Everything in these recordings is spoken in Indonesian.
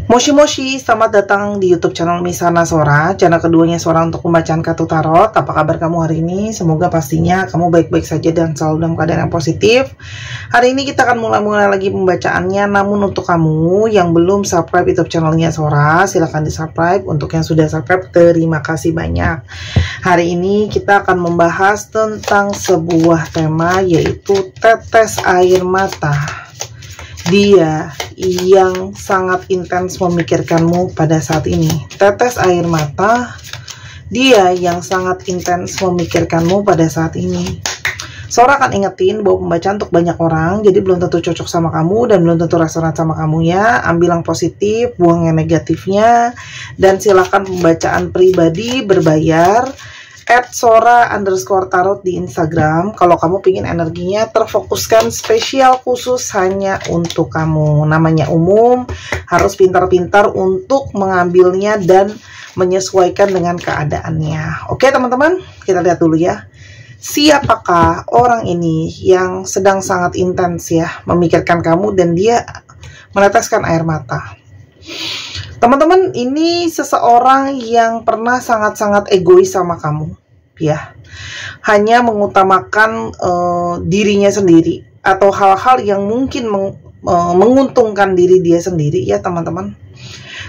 Moshi Moshi, selamat datang di YouTube channel Misana Sora, channel keduanya Sora untuk pembacaan kartu tarot. Apa kabar kamu hari ini? Semoga pastinya kamu baik-baik saja dan selalu dalam keadaan yang positif. Hari ini kita akan mulai lagi pembacaannya. Namun untuk kamu yang belum subscribe YouTube channelnya Sora, silahkan di subscribe. Untuk yang sudah subscribe, terima kasih banyak. Hari ini kita akan membahas tentang sebuah tema, yaitu tetes air mata. Dia yang sangat intens memikirkanmu pada saat ini. Tetes air mata. Dia yang sangat intens memikirkanmu pada saat ini. Sora akan ingetin bahwa pembacaan untuk banyak orang, jadi belum tentu cocok sama kamu dan belum tentu resonan sama kamu ya. Ambil yang positif, buang yang negatifnya, dan silakan pembacaan pribadi berbayar @sora_tarot di Instagram kalau kamu pingin energinya terfokuskan spesial khusus hanya untuk kamu. Namanya umum, harus pintar-pintar untuk mengambilnya dan menyesuaikan dengan keadaannya. Oke teman-teman, kita lihat dulu ya. Siapakah orang ini yang sedang sangat intens ya memikirkan kamu dan dia meneteskan air mata? Teman-teman, ini seseorang yang pernah sangat-sangat egois sama kamu, ya. Hanya mengutamakan dirinya sendiri atau hal-hal yang mungkin menguntungkan diri dia sendiri, ya teman-teman.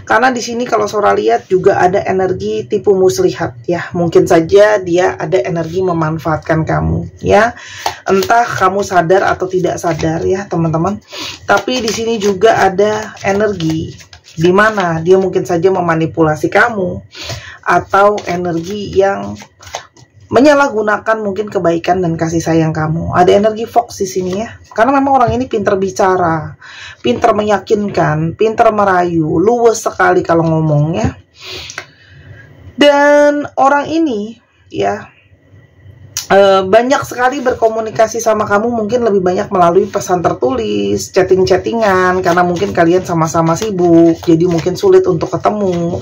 Karena di sini kalau Sora lihat juga ada energi tipu muslihat, ya. Mungkin saja dia ada energi memanfaatkan kamu, ya. Entah kamu sadar atau tidak sadar, ya teman-teman. Tapi di sini juga ada energi di mana dia mungkin saja memanipulasi kamu, atau energi yang menyalahgunakan mungkin kebaikan dan kasih sayang kamu. Ada energi Fox di sini ya, karena memang orang ini pintar bicara, pintar meyakinkan, pintar merayu, luwes sekali kalau ngomongnya. Dan orang ini ya banyak sekali berkomunikasi sama kamu, mungkin lebih banyak melalui pesan tertulis, chatting-chattingan, karena mungkin kalian sama-sama sibuk, jadi mungkin sulit untuk ketemu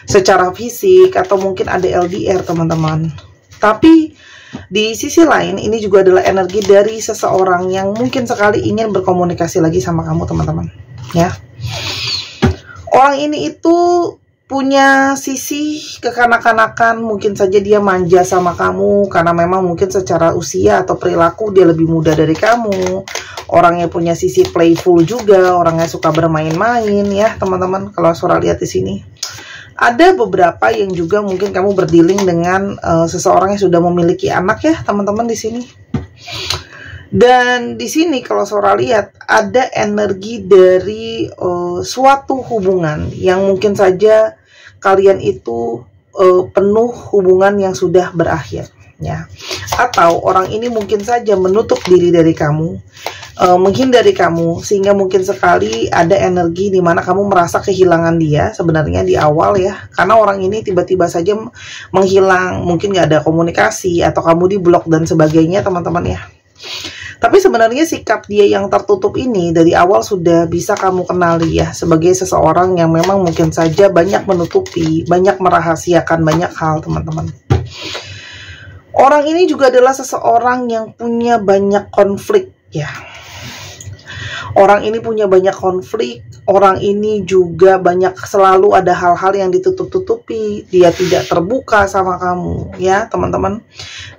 secara fisik, atau mungkin ada LDR teman-teman. Tapi di sisi lain, ini juga adalah energi dari seseorang yang mungkin sekali ingin berkomunikasi lagi sama kamu teman-teman ya. Orang ini itu punya sisi kekanak-kanakan, mungkin saja dia manja sama kamu karena memang mungkin secara usia atau perilaku dia lebih muda dari kamu. Orangnya punya sisi playful juga, orangnya suka bermain-main ya teman-teman. Kalau Sora lihat di sini ada beberapa yang juga mungkin kamu berdealing dengan seseorang yang sudah memiliki anak ya teman-teman di sini. Dan di sini kalau Sora lihat ada energi dari suatu hubungan yang mungkin saja kalian itu penuh hubungan yang sudah berakhir ya. Atau orang ini mungkin saja menutup diri dari kamu, menghindari kamu, sehingga mungkin sekali ada energi di mana kamu merasa kehilangan dia sebenarnya di awal ya. Karena orang ini tiba-tiba saja menghilang, mungkin nggak ada komunikasi atau kamu diblok dan sebagainya teman-teman ya. Tapi sebenarnya sikap dia yang tertutup ini dari awal sudah bisa kamu kenali ya, sebagai seseorang yang memang mungkin saja banyak menutupi, banyak merahasiakan banyak hal teman-teman. Orang ini juga adalah seseorang yang punya banyak konflik ya. Orang ini punya banyak konflik, orang ini juga banyak selalu ada hal-hal yang ditutup-tutupi, dia tidak terbuka sama kamu ya teman-teman.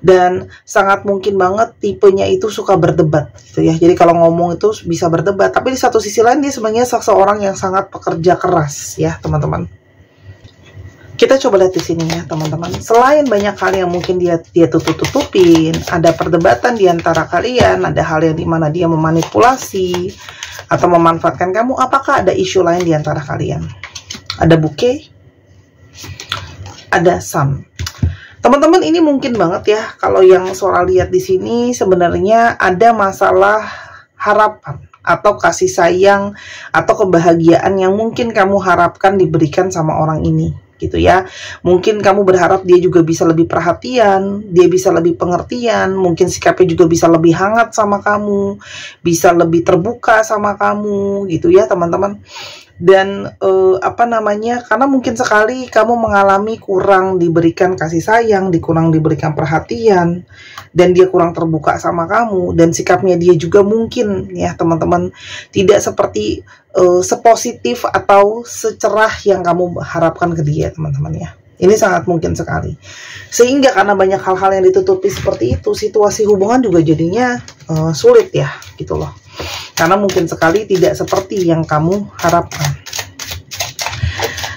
Dan sangat mungkin banget tipenya itu suka berdebat gitu ya. Jadi kalau ngomong itu bisa berdebat, tapi di satu sisi lain dia sebenarnya seseorang yang sangat pekerja keras ya teman-teman. Kita coba lihat di sini ya teman-teman. Selain banyak hal yang mungkin dia tutup-tutupin, ada perdebatan di antara kalian, ada hal yang dimana dia memanipulasi atau memanfaatkan kamu. Apakah ada isu lain di antara kalian? Ada bouquet, ada sun. Teman-teman, ini mungkin banget ya kalau yang Sora lihat di sini sebenarnya ada masalah harapan atau kasih sayang atau kebahagiaan yang mungkin kamu harapkan diberikan sama orang ini gitu ya. Mungkin kamu berharap dia juga bisa lebih perhatian, dia bisa lebih pengertian, mungkin sikapnya juga bisa lebih hangat sama kamu, bisa lebih terbuka sama kamu gitu ya teman-teman. Dan karena mungkin sekali kamu mengalami kurang diberikan kasih sayang, kurang diberikan perhatian, dan dia kurang terbuka sama kamu, dan sikapnya dia juga mungkin ya teman-teman tidak seperti sepositif atau secerah yang kamu harapkan ke dia teman-teman ya. Ini sangat mungkin sekali. Sehingga karena banyak hal-hal yang ditutupi seperti itu, situasi hubungan juga jadinya sulit ya gitu loh. Karena mungkin sekali tidak seperti yang kamu harapkan.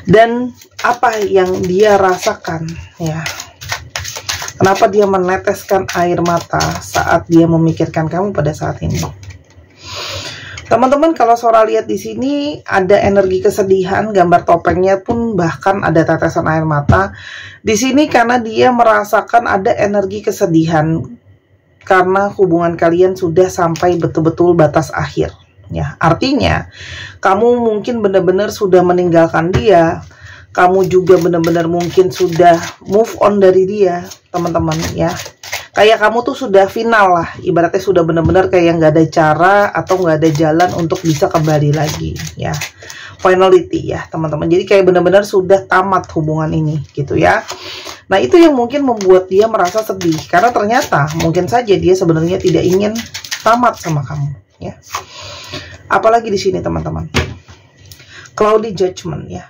Dan apa yang dia rasakan ya? Kenapa dia meneteskan air mata saat dia memikirkan kamu pada saat ini? Teman-teman, kalau Sora lihat di sini ada energi kesedihan, gambar topengnya pun bahkan ada tetesan air mata. Di sini karena dia merasakan ada energi kesedihan karena hubungan kalian sudah sampai betul-betul batas akhir. Ya, artinya kamu mungkin benar-benar sudah meninggalkan dia. Kamu juga benar-benar mungkin sudah move on dari dia, teman-teman ya. Kayak kamu tuh sudah final lah, ibaratnya sudah benar-benar kayak nggak ada cara atau nggak ada jalan untuk bisa kembali lagi ya. Finality ya teman-teman. Jadi kayak benar-benar sudah tamat hubungan ini gitu ya. Nah itu yang mungkin membuat dia merasa sedih karena ternyata mungkin saja dia sebenarnya tidak ingin tamat sama kamu ya. Apalagi di sini teman-teman, cloudy judgment ya.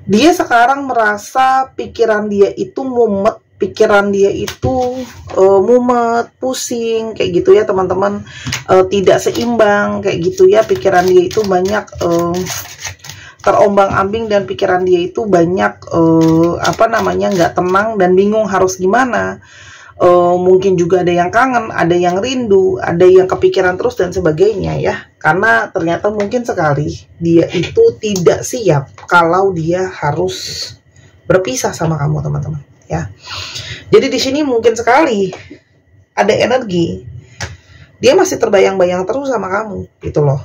Dia sekarang merasa pikiran dia itu mumet, pikiran dia itu mumet, pusing kayak gitu ya teman-teman, tidak seimbang kayak gitu ya. Pikiran dia itu banyak terombang-ambing dan pikiran dia itu banyak nggak tenang dan bingung harus gimana. Mungkin juga ada yang kangen, ada yang rindu, ada yang kepikiran terus dan sebagainya ya. Karena ternyata mungkin sekali dia itu tidak siap kalau dia harus berpisah sama kamu teman-teman ya. Jadi di sini mungkin sekali ada energi dia masih terbayang-bayang terus sama kamu gitu loh.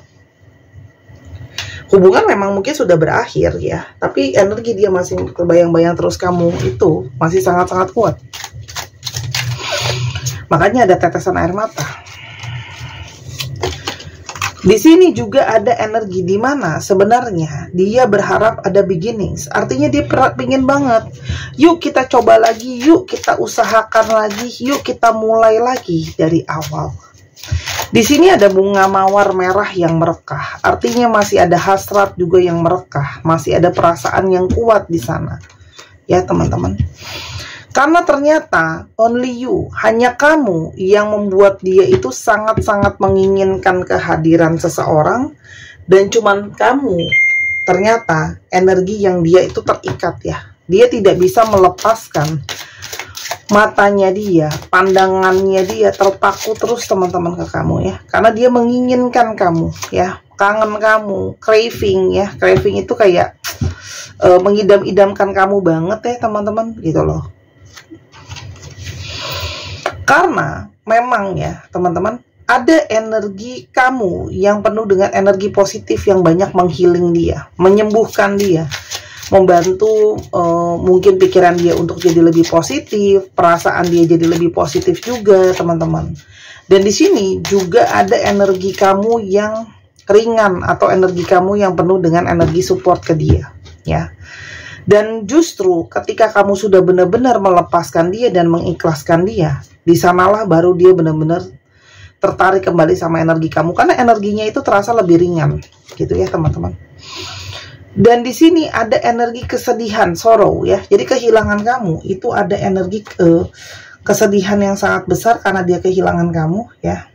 Hubungan memang mungkin sudah berakhir ya, tapi energi dia masih terbayang-bayang terus kamu itu masih sangat-sangat kuat. Makanya ada tetesan air mata. Di sini juga ada energi di mana sebenarnya dia berharap ada beginnings. Artinya dia pengen banget. Yuk kita coba lagi, yuk kita usahakan lagi, yuk kita mulai lagi dari awal. Di sini ada bunga mawar merah yang merekah. Artinya masih ada hasrat juga yang merekah, masih ada perasaan yang kuat di sana. Ya, teman-teman. Karena ternyata only you, hanya kamu yang membuat dia itu sangat-sangat menginginkan kehadiran seseorang, dan cuman kamu ternyata energi yang dia itu terikat ya. Dia tidak bisa melepaskan matanya dia, pandangannya dia terpaku terus teman-teman ke kamu ya. Karena dia menginginkan kamu ya, kangen kamu, craving ya. Craving itu kayak mengidam-idamkan kamu banget ya teman-teman gitu loh. Karena memang ya teman-teman ada energi kamu yang penuh dengan energi positif yang banyak menghealing dia, menyembuhkan dia, membantu mungkin pikiran dia untuk jadi lebih positif, perasaan dia jadi lebih positif juga teman-teman. Dan di sini juga ada energi kamu yang ringan atau energi kamu yang penuh dengan energi support ke dia ya. Dan justru ketika kamu sudah benar-benar melepaskan dia dan mengikhlaskan dia, di sanalah baru dia benar-benar tertarik kembali sama energi kamu, karena energinya itu terasa lebih ringan gitu ya teman-teman. Dan di sini ada energi kesedihan, sorrow ya. Jadi kehilangan kamu itu ada energi kesedihan yang sangat besar karena dia kehilangan kamu ya.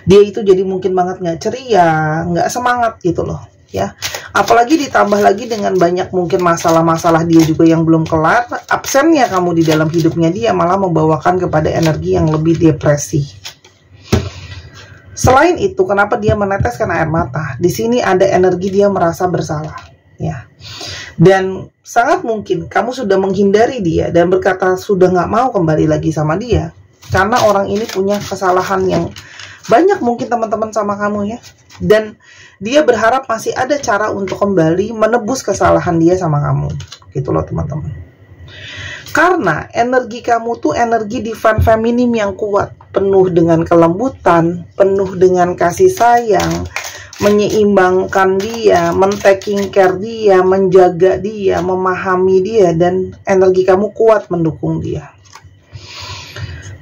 Dia itu jadi mungkin banget nggak ceria, nggak semangat gitu loh ya. Apalagi ditambah lagi dengan banyak mungkin masalah-masalah dia juga yang belum kelar. Absennya kamu di dalam hidupnya dia malah membawakan kepada energi yang lebih depresi. Selain itu, kenapa dia meneteskan air mata? Di sini ada energi dia merasa bersalah ya. Dan sangat mungkin kamu sudah menghindari dia dan berkata sudah nggak mau kembali lagi sama dia karena orang ini punya kesalahan yang banyak mungkin teman-teman sama kamu ya. Dan dia berharap masih ada cara untuk kembali menebus kesalahan dia sama kamu gitu loh teman-teman. Karena energi kamu tuh energi divine feminim yang kuat, penuh dengan kelembutan, penuh dengan kasih sayang, menyeimbangkan dia, men-taking care dia, menjaga dia, memahami dia, dan energi kamu kuat mendukung dia.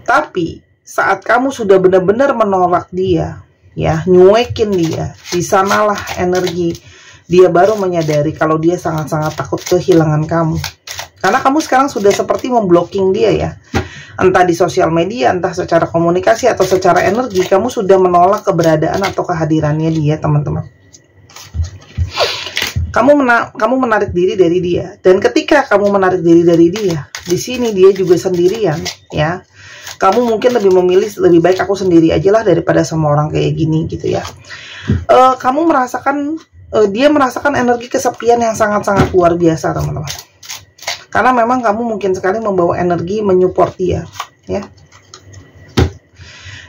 Tapi saat kamu sudah benar-benar menolak dia, ya, nyuekin dia, di sanalah energi dia baru menyadari kalau dia sangat-sangat takut kehilangan kamu. Karena kamu sekarang sudah seperti memblocking dia, ya. Entah di sosial media, entah secara komunikasi atau secara energi, kamu sudah menolak keberadaan atau kehadirannya dia, teman-teman. Kamu menarik diri dari dia, dan ketika kamu menarik diri dari dia, di sini dia juga sendirian, ya. Kamu mungkin lebih memilih lebih baik aku sendiri aja lah daripada sama orang kayak gini, gitu ya. Kamu merasakan dia merasakan energi kesepian yang sangat-sangat luar biasa, teman-teman. Karena memang kamu mungkin sekali membawa energi menyupport dia, ya.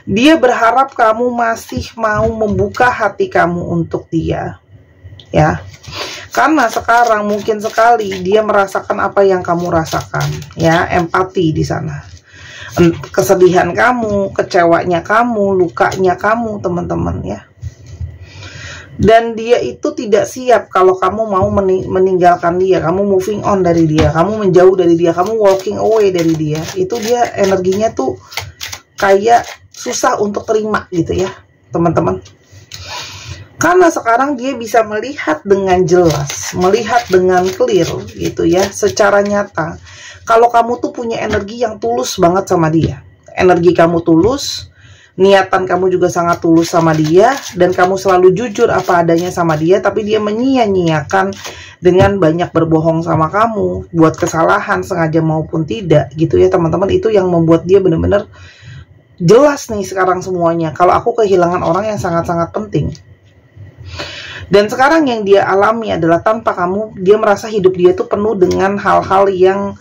Dia berharap kamu masih mau membuka hati kamu untuk dia, ya. Karena sekarang mungkin sekali dia merasakan apa yang kamu rasakan, ya, empati di sana. Kesedihan kamu, kecewanya kamu, lukanya kamu, teman-teman, ya. Dan dia itu tidak siap kalau kamu mau meninggalkan dia, kamu moving on dari dia, kamu menjauh dari dia, kamu walking away dari dia. Itu dia energinya tuh kayak susah untuk terima, gitu ya, teman-teman. Karena sekarang dia bisa melihat dengan jelas, melihat dengan clear, gitu ya, secara nyata. Kalau kamu tuh punya energi yang tulus banget sama dia. Energi kamu tulus, niatan kamu juga sangat tulus sama dia, dan kamu selalu jujur apa adanya sama dia, tapi dia menyia-nyiakan dengan banyak berbohong sama kamu, buat kesalahan sengaja maupun tidak, gitu ya, teman-teman. Itu yang membuat dia benar-benar jelas nih sekarang semuanya, kalau aku kehilangan orang yang sangat-sangat penting. Dan sekarang yang dia alami adalah tanpa kamu, dia merasa hidup dia tuh penuh dengan hal-hal yang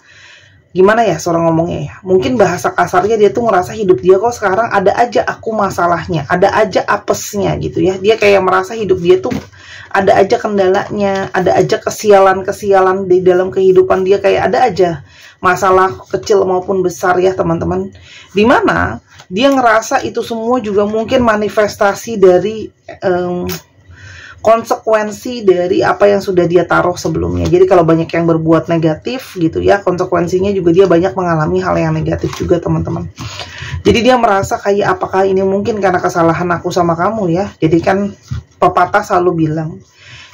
gimana ya seorang ngomongnya ya, mungkin bahasa kasarnya dia tuh ngerasa hidup dia kok sekarang ada aja aku masalahnya, ada aja apesnya, gitu ya. Dia kayak merasa hidup dia tuh ada aja kendalanya, ada aja kesialan-kesialan di dalam kehidupan dia, kayak ada aja masalah kecil maupun besar, ya, teman-teman. Dimana dia ngerasa itu semua juga mungkin manifestasi dari konsekuensi dari apa yang sudah dia taruh sebelumnya. Jadi kalau banyak yang berbuat negatif, gitu ya, konsekuensinya juga dia banyak mengalami hal yang negatif juga, teman-teman. Jadi dia merasa kayak apakah ini mungkin karena kesalahan aku sama kamu, ya. Jadi kan pepatah selalu bilang,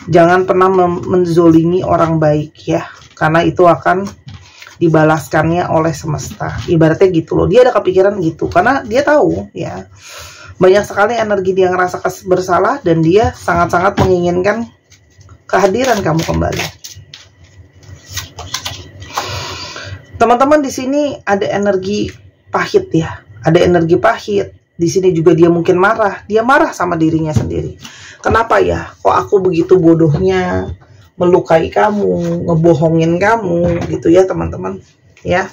jangan pernah menzolimi orang baik, ya, karena itu akan dibalaskannya oleh semesta. Ibaratnya gitu loh. Dia ada kepikiran gitu karena dia tahu, ya, banyak sekali energi dia ngerasa bersalah, dan dia sangat-sangat menginginkan kehadiran kamu kembali. Teman-teman, di sini ada energi pahit, ya. Ada energi pahit. Di sini juga dia mungkin marah. Dia marah sama dirinya sendiri. Kenapa ya? Kok aku begitu bodohnya melukai kamu, ngebohongin kamu, gitu ya, teman-teman, ya.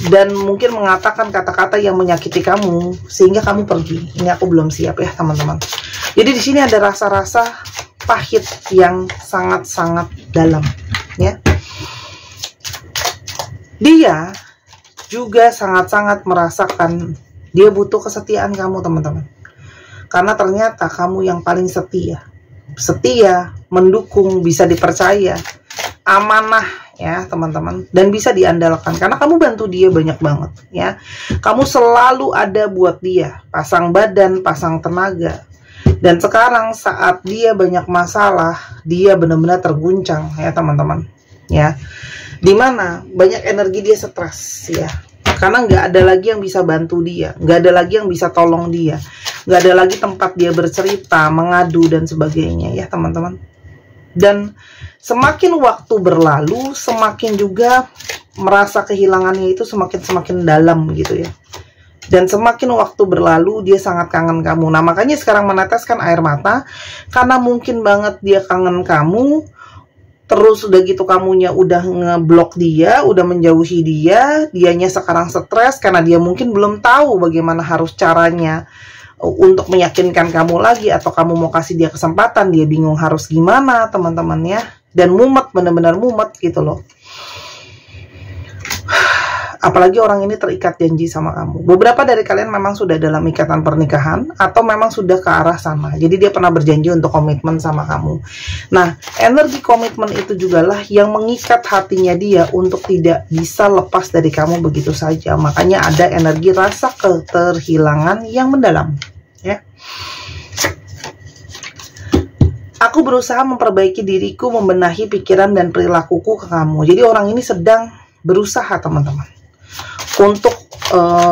Dan mungkin mengatakan kata-kata yang menyakiti kamu sehingga kamu pergi. Ini aku belum siap, ya, teman-teman. Jadi di sini ada rasa-rasa pahit yang sangat-sangat dalam, ya. Dia juga sangat-sangat merasakan dia butuh kesetiaan kamu, teman-teman. Karena ternyata kamu yang paling setia, mendukung, bisa dipercaya, amanah, ya, teman-teman, dan bisa diandalkan karena kamu bantu dia banyak banget, ya. Kamu selalu ada buat dia, pasang badan, pasang tenaga. Dan sekarang saat dia banyak masalah, dia benar-benar terguncang, ya, teman-teman, ya. Dimana banyak energi dia stres, ya, karena nggak ada lagi yang bisa bantu dia, nggak ada lagi yang bisa tolong dia, nggak ada lagi tempat dia bercerita, mengadu, dan sebagainya, ya, teman-teman. Dan semakin waktu berlalu, semakin juga merasa kehilangannya itu semakin dalam, gitu ya. Dan semakin waktu berlalu, dia sangat kangen kamu. Nah, makanya sekarang meneteskan air mata, karena mungkin banget dia kangen kamu. Terus udah gitu kamunya udah ngeblok dia, udah menjauhi dia, dianya sekarang stres karena dia mungkin belum tahu bagaimana harus caranya untuk meyakinkan kamu lagi, atau kamu mau kasih dia kesempatan, dia bingung harus gimana, teman-teman, ya. Dan mumet, benar-benar mumet, gitu loh. Apalagi orang ini terikat janji sama kamu. Beberapa dari kalian memang sudah dalam ikatan pernikahan atau memang sudah ke arah sana. Jadi dia pernah berjanji untuk komitmen sama kamu. Nah, energi komitmen itu jugalah yang mengikat hatinya dia untuk tidak bisa lepas dari kamu begitu saja. Makanya ada energi rasa keterhilangan yang mendalam, ya. Aku berusaha memperbaiki diriku, membenahi pikiran dan perilakuku ke kamu. Jadi orang ini sedang berusaha, teman-teman, untuk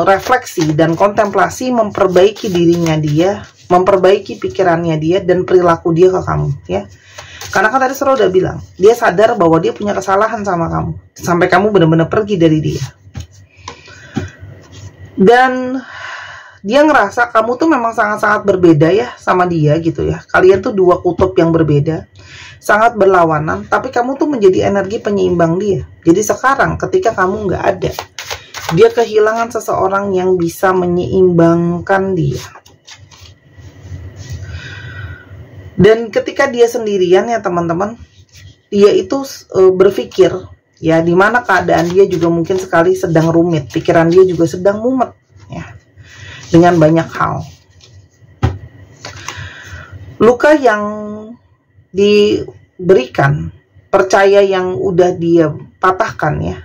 refleksi dan kontemplasi, memperbaiki dirinya dia, memperbaiki pikirannya dia dan perilaku dia ke kamu, ya. Karena kan tadi Sora udah bilang, dia sadar bahwa dia punya kesalahan sama kamu, sampai kamu benar-benar pergi dari dia. Dan dia ngerasa kamu tuh memang sangat-sangat berbeda ya sama dia gitu ya. Kalian tuh dua kutub yang berbeda, sangat berlawanan, tapi kamu tuh menjadi energi penyeimbang dia. Jadi sekarang ketika kamu nggak ada, dia kehilangan seseorang yang bisa menyeimbangkan dia. Dan ketika dia sendirian ya teman-teman, dia itu berpikir ya, dimana keadaan dia juga mungkin sekali sedang rumit, pikiran dia juga sedang mumet ya, dengan banyak hal. Luka yang diberikan, percaya yang udah dia patahkan ya,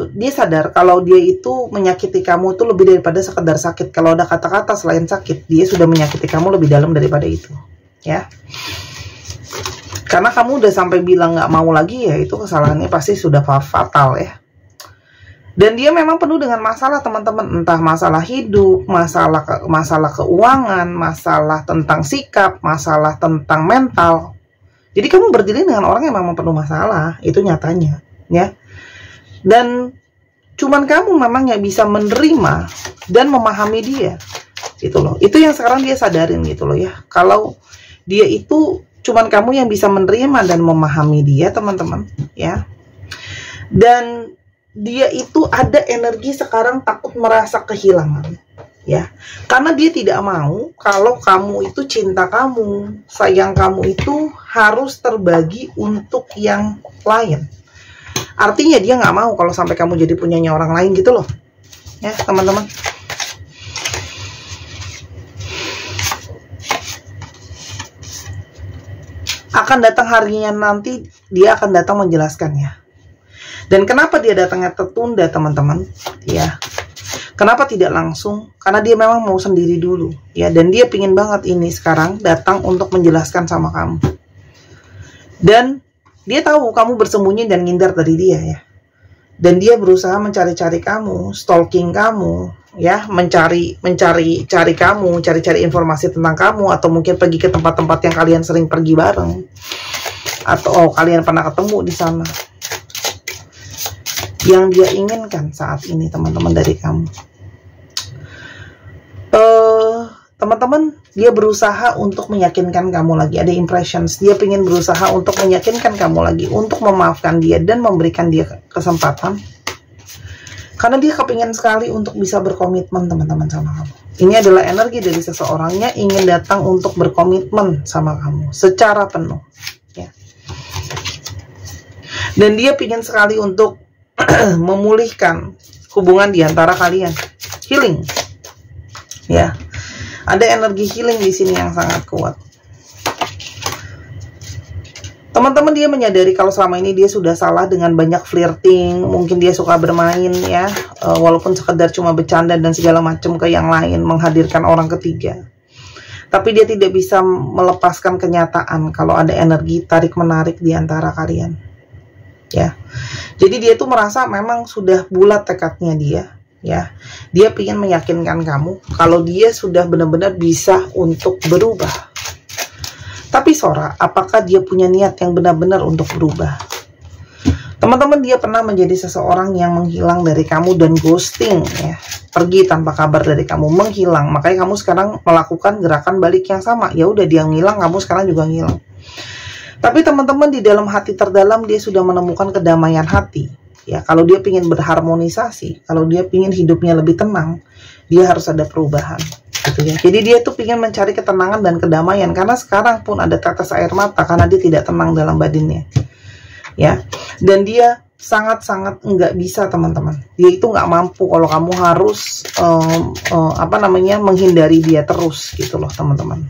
dia sadar kalau dia itu menyakiti kamu itu lebih daripada sekedar sakit. Kalau ada kata-kata selain sakit, dia sudah menyakiti kamu lebih dalam daripada itu ya. Karena kamu udah sampai bilang nggak mau lagi ya, itu kesalahannya pasti sudah fatal ya. Dan dia memang penuh dengan masalah teman-teman, entah masalah hidup, masalah keuangan, masalah tentang sikap, masalah tentang mental. Jadi kamu berdiri dengan orang yang memang penuh masalah, itu nyatanya ya. Dan cuman kamu memang yang bisa menerima dan memahami dia gitu loh. Itu yang sekarang dia sadarin gitu loh ya, kalau dia itu cuman kamu yang bisa menerima dan memahami dia teman-teman ya. Dan dia itu ada energi sekarang takut merasa kehilangan ya, karena dia tidak mau kalau kamu itu cinta kamu, sayang kamu itu harus terbagi untuk yang lain. Artinya dia nggak mau kalau sampai kamu jadi punyanya orang lain gitu loh ya teman-teman. Akan datang harinya nanti, dia akan datang menjelaskannya. Dan kenapa dia datangnya tertunda teman-teman ya, kenapa tidak langsung? Karena dia memang mau sendiri dulu ya, dan dia pingin banget ini sekarang datang untuk menjelaskan sama kamu. Dan dia tahu kamu bersembunyi dan ngindar dari dia ya. Dan dia berusaha mencari-cari kamu, stalking kamu ya, mencari kamu, cari informasi tentang kamu, atau mungkin pergi ke tempat-tempat yang kalian sering pergi bareng, atau kalian pernah ketemu di sana. Yang dia inginkan saat ini teman-teman dari kamu, teman-teman, dia berusaha untuk meyakinkan kamu lagi, ada impressions, dia ingin berusaha untuk meyakinkan kamu lagi, untuk memaafkan dia dan memberikan dia kesempatan, karena dia kepingin sekali untuk bisa berkomitmen teman-teman sama kamu. Ini adalah energi dari seseorangnya ingin datang untuk berkomitmen sama kamu secara penuh ya. Dan dia ingin sekali untuk memulihkan hubungan di antara kalian, healing ya. Ada energi healing di sini yang sangat kuat. Teman-teman, dia menyadari kalau selama ini dia sudah salah dengan banyak flirting, mungkin dia suka bermain ya, walaupun sekedar cuma bercanda dan segala macam ke yang lain, menghadirkan orang ketiga. Tapi dia tidak bisa melepaskan kenyataan kalau ada energi tarik-menarik di antara kalian. Ya. Jadi dia tuh merasa memang sudah bulat tekadnya dia. Ya, dia ingin meyakinkan kamu kalau dia sudah benar-benar bisa untuk berubah. Tapi Sora, apakah dia punya niat yang benar-benar untuk berubah? Teman-teman, dia pernah menjadi seseorang yang menghilang dari kamu dan ghosting ya, pergi tanpa kabar dari kamu, menghilang. Makanya kamu sekarang melakukan gerakan balik yang sama. Ya udah, dia ngilang, kamu sekarang juga ngilang. Tapi teman-teman, di dalam hati terdalam dia sudah menemukan kedamaian hati. Ya, kalau dia ingin berharmonisasi, kalau dia ingin hidupnya lebih tenang, dia harus ada perubahan, gitu ya. Jadi dia tuh ingin mencari ketenangan dan kedamaian, karena sekarang pun ada tetes air mata karena dia tidak tenang dalam badannya, ya. Dan dia sangat-sangat nggak bisa teman-teman. Dia itu nggak mampu kalau kamu harus menghindari dia terus gitu loh teman-teman.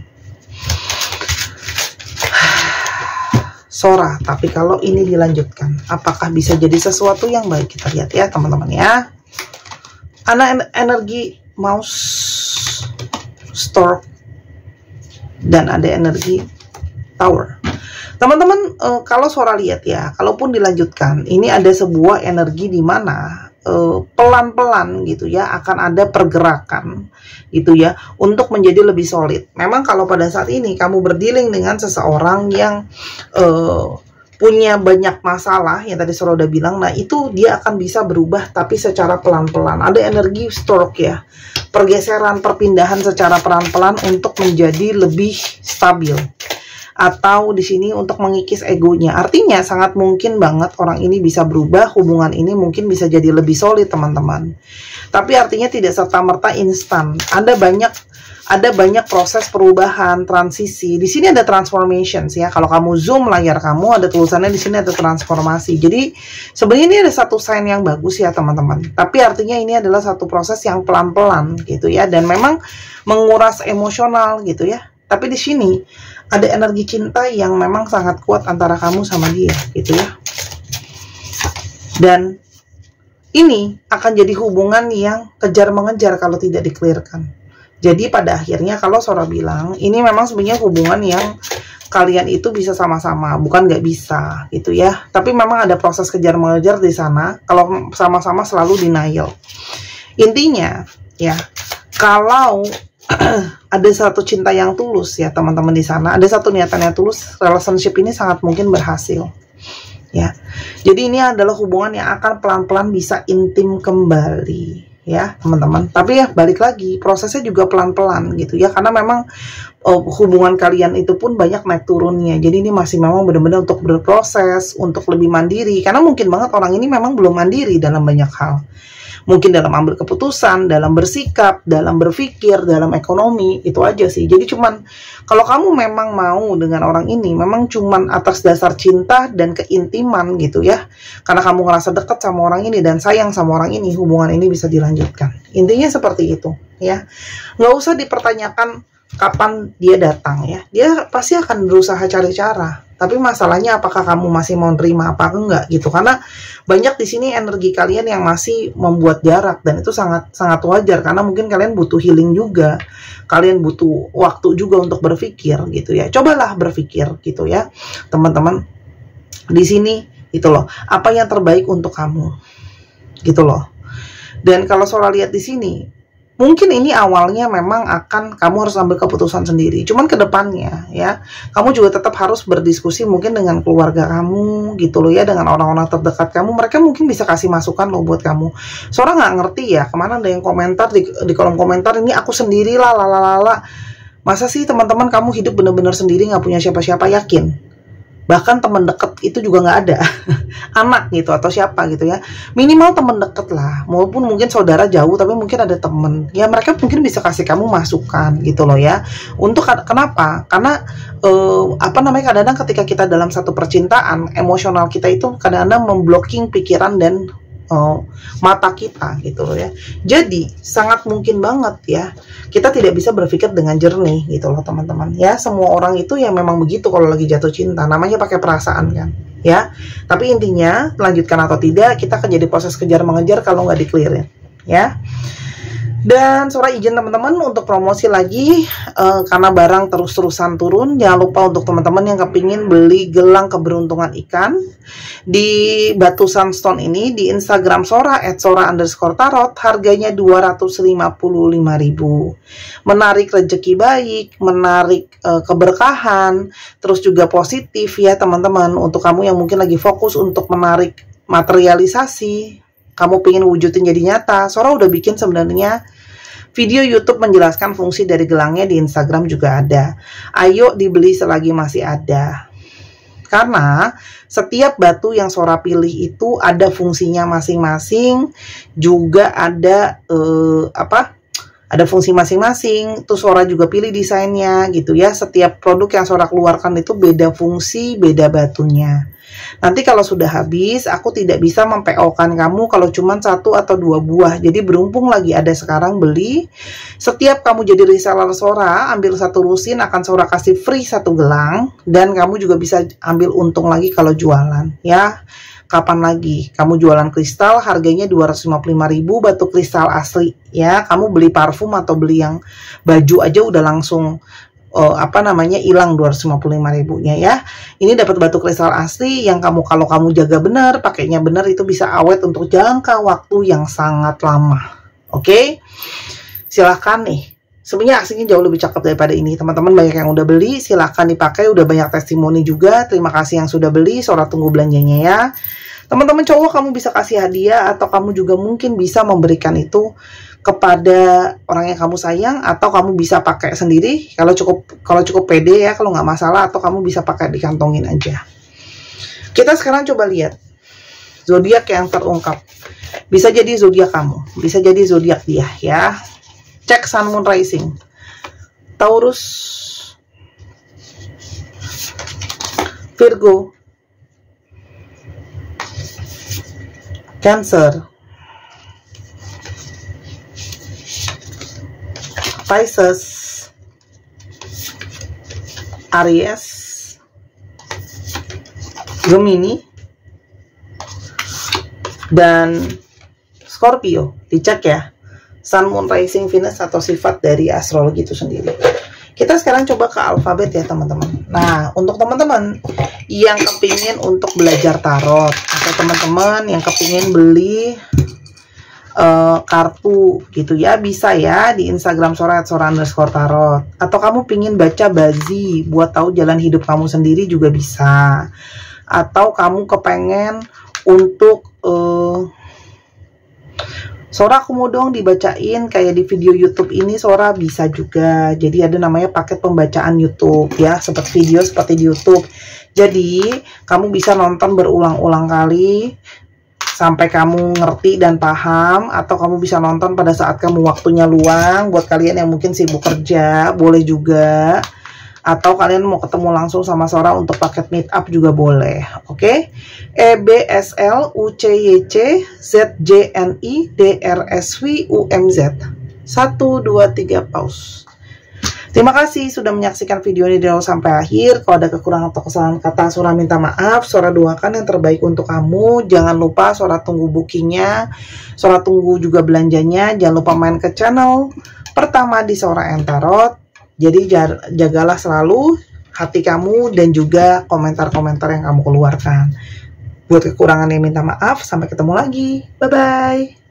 Sora, tapi kalau ini dilanjutkan, apakah bisa jadi sesuatu yang baik? Kita lihat ya teman-teman ya. Anak energi mouse stork dan ada energi tower. Teman-teman, kalau Sora lihat ya, kalaupun dilanjutkan, ini ada sebuah energi di mana pelan-pelan gitu ya akan ada pergerakan gitu ya untuk menjadi lebih solid. Memang kalau pada saat ini kamu berdealing dengan seseorang yang punya banyak masalah yang tadi Sora udah bilang, nah itu dia akan bisa berubah tapi secara pelan-pelan. Ada energi stork ya, pergeseran, perpindahan secara pelan-pelan untuk menjadi lebih stabil. Atau di sini untuk mengikis egonya. Artinya sangat mungkin banget orang ini bisa berubah, hubungan ini mungkin bisa jadi lebih solid teman-teman. Tapi artinya tidak serta-merta instan. Ada banyak proses perubahan, transisi. Di sini ada transformation ya. Kalau kamu zoom layar kamu, ada tulisannya di sini ada transformasi. Jadi sebenarnya ini ada satu sign yang bagus ya teman-teman. Tapi artinya ini adalah satu proses yang pelan-pelan gitu ya, dan memang menguras emosional gitu ya. Tapi di sini ada energi cinta yang memang sangat kuat antara kamu sama dia gitu ya. Dan ini akan jadi hubungan yang kejar-mengejar kalau tidak dikelirkan. Jadi pada akhirnya kalau Sora bilang, ini memang sebenarnya hubungan yang kalian itu bisa sama-sama, bukan nggak bisa gitu ya. Tapi memang ada proses kejar-mengejar di sana, kalau sama-sama selalu denial. Intinya ya, kalau ada satu cinta yang tulus ya teman-teman di sana, ada satu niatan yang tulus, relationship ini sangat mungkin berhasil ya. Jadi ini adalah hubungan yang akan pelan-pelan bisa intim kembali ya teman-teman. Tapi ya balik lagi, prosesnya juga pelan-pelan gitu ya, karena memang hubungan kalian itu pun banyak naik turunnya. Jadi ini masih memang benar-benar untuk berproses, untuk lebih mandiri, karena mungkin banget orang ini memang belum mandiri dalam banyak hal. Mungkin dalam ambil keputusan, dalam bersikap, dalam berpikir, dalam ekonomi, itu aja sih. Jadi cuman, kalau kamu memang mau dengan orang ini, memang cuman atas dasar cinta dan keintiman gitu ya. Karena kamu ngerasa dekat sama orang ini dan sayang sama orang ini, hubungan ini bisa dilanjutkan. Intinya seperti itu ya. Nggak usah dipertanyakan kapan dia datang ya. Dia pasti akan berusaha cari cara. Tapi masalahnya apakah kamu masih mau nerima apa enggak gitu, karena banyak di sini energi kalian yang masih membuat jarak, dan itu sangat wajar karena mungkin kalian butuh healing juga, kalian butuh waktu juga untuk berpikir gitu ya. Cobalah berpikir gitu ya teman-teman di sini gitu loh, apa yang terbaik untuk kamu gitu loh. Dan kalau Sora lihat di sini, mungkin ini awalnya memang akan kamu harus ambil keputusan sendiri. Cuman ke depannya ya, kamu juga tetap harus berdiskusi mungkin dengan keluarga kamu gitu loh ya, dengan orang-orang terdekat kamu. Mereka mungkin bisa kasih masukan loh buat kamu. Sora nggak ngerti ya, kemana ada yang komentar di kolom komentar, ini aku sendiri lah, lalala. Masa sih teman-teman kamu hidup bener-bener sendiri, nggak punya siapa-siapa? Yakin? Bahkan teman deket itu juga nggak ada. Anak gitu atau siapa gitu ya, minimal teman deket lah, maupun mungkin saudara jauh tapi mungkin ada temen ya, mereka mungkin bisa kasih kamu masukan gitu loh ya. Untuk kenapa? Karena kadang-kadang ketika kita dalam satu percintaan, emosional kita itu kadang-kadang memblocking pikiran dan mata kita gitu loh ya. Jadi sangat mungkin banget ya kita tidak bisa berpikir dengan jernih gitu loh teman-teman ya. Semua orang itu yang memang begitu kalau lagi jatuh cinta, namanya pakai perasaan kan ya. Tapi intinya melanjutkan atau tidak, kita akan jadi proses kejar mengejar kalau nggak di-clearin ya. Dan Sora izin teman-teman untuk promosi lagi, karena barang terus-terusan turun. Jangan lupa untuk teman-teman yang kepingin beli gelang keberuntungan ikan di batu sunstone ini, di Instagram Sora @sora_tarot, harganya 255.000. Menarik rezeki baik, menarik keberkahan, terus juga positif ya teman-teman. Untuk kamu yang mungkin lagi fokus untuk menarik materialisasi, kamu pengen wujudin jadi nyata, Sora udah bikin sebenarnya video YouTube menjelaskan fungsi dari gelangnya, di Instagram juga ada. Ayo dibeli selagi masih ada. Karena setiap batu yang Sora pilih itu ada fungsinya masing-masing, juga ada Ada fungsi masing-masing, tuh Sora juga pilih desainnya gitu ya. Setiap produk yang Sora keluarkan itu beda fungsi, beda batunya. Nanti kalau sudah habis, aku tidak bisa mem-PO-kan kamu kalau cuma 1 atau 2 buah. Jadi berhubung lagi ada sekarang beli, setiap kamu jadi reseller Sora, ambil 1 lusin akan Sora kasih free 1 gelang. Dan kamu juga bisa ambil untung lagi kalau jualan ya. Kapan lagi kamu jualan kristal harganya 255.000 batu kristal asli ya. Kamu beli parfum atau beli yang baju aja udah langsung hilang 255.000-nya ya. Ini dapat batu kristal asli yang kalau kamu jaga benar, pakainya benar, itu bisa awet untuk jangka waktu yang sangat lama. Oke? Silahkan nih. Sebenarnya aslinya jauh lebih cakep daripada ini. Teman-teman banyak yang udah beli, silahkan dipakai. Udah banyak testimoni juga. Terima kasih yang sudah beli. Sora tunggu belanjanya ya. Teman-teman cowok, kamu bisa kasih hadiah atau kamu juga mungkin bisa memberikan itu kepada orang yang kamu sayang, atau kamu bisa pakai sendiri kalau cukup pede ya, kalau nggak masalah, atau kamu bisa pakai dikantongin aja. Kita sekarang coba lihat zodiak yang terungkap. Bisa jadi zodiak kamu, bisa jadi zodiak dia ya. Cek Sun Moon Rising. Taurus, Virgo, Cancer, Pisces, Aries, Gemini, dan Scorpio. Dicek ya, Sun, Moon, Rising, Venus atau sifat dari astrologi itu sendiri. Kita sekarang coba ke alfabet ya teman-teman. Nah, untuk teman-teman yang kepingin untuk belajar tarot, atau teman-teman yang kepingin beli kartu gitu ya, bisa ya di Instagram Sora @sora_tarot. Atau kamu pingin baca bazi buat tahu jalan hidup kamu sendiri juga bisa. Atau kamu kepengen untuk Sora, aku mau dong dibacain kayak di video YouTube ini, Sora bisa juga. Jadi ada namanya paket pembacaan YouTube ya, seperti video seperti di YouTube. Jadi kamu bisa nonton berulang-ulang kali sampai kamu ngerti dan paham, atau kamu bisa nonton pada saat kamu waktunya luang. Buat kalian yang mungkin sibuk kerja, boleh juga. Atau kalian mau ketemu langsung sama Sora untuk paket meet up juga boleh. Oke? EBSLUCYC ZJNIDRSVUMZ 1, 2, 3 pause. Terima kasih sudah menyaksikan video ini dari awal sampai akhir. Kalau ada kekurangan atau kesalahan kata, Sora minta maaf. Sora doakan yang terbaik untuk kamu. Jangan lupa Sora tunggu bookingnya, Sora tunggu juga belanjanya. Jangan lupa main ke channel pertama di Sora and Tarot. Jadi jagalah selalu hati kamu dan juga komentar-komentar yang kamu keluarkan. Buat kekurangannya minta maaf. Sampai ketemu lagi. Bye-bye.